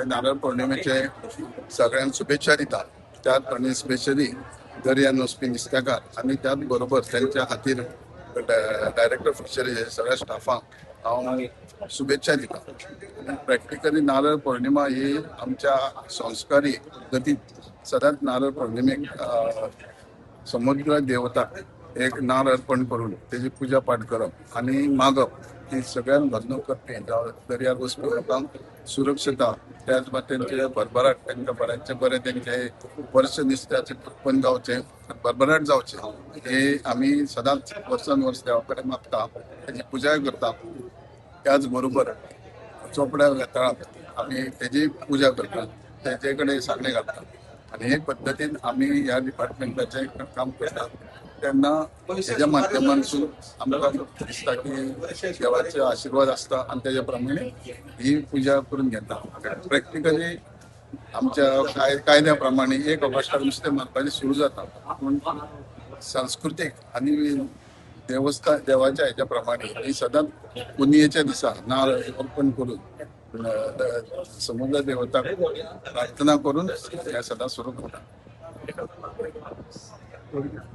नारळ पौर्णिमेचे सगळ्यांना शुभेच्छा दिता. त्याचप्रमाणे स्पेशली दर्या नोस्पी नुस्तेकार आणि त्याच बरोबर त्यांच्या खातीर डायरेक्टर फिशरीज सगळ्या स्टाफांक हांव शुभेच्छा दिता. प्रॅक्टिकली नारळ पौर्णिमा ही आमच्या संस्कारी पद्दतीत सदांच नारळ पौर्णिमेक समुद्र देवताक एक नारळ अर्पण करून त्याची पूजा पाठ करप आणि मागप ही सगळ्यांत घडणूक करपी दर्यार वचपी लोकांक सुरक्षता, त्याच भायर तेंचे भरभराट, तांकां बऱ्यांचे बरें तेंचे वर्ष नुस्त्याचे उत्पन्न जावचें, भरभराट जावचें हे आमी सदांच वर्सान वर्स देवा कडेन मागता, तेजी पुजाय करता. त्याच बरोबर चोपड्या वेताळाक आमी तेजी पूजा करता, तेजे कडेन साकडे घालता आणि हे पद्दतीन आमी ह्या डिपार्टमेंटाचे काम करता. तेन्ना हेज्या माध्यमांतसून आमकां दिसता की देवाचे आशिर्वाद आसता आणि तेज्या प्रमाणे ही पूजा करून घेता. प्रॅक्टिकली आमच्या कायद्या प्रमाणे 1 ऑगस्टाक नुस्तें मारपाचें सुरू जाता, पूण सांस्कृतीक आणि देवाच्या हेच्या प्रमाणे ही सदांच पुनयेच्या दिसा नारळ अर्पण करून समुद्र देवताक प्रार्थना करून हे सदां सुरू करता.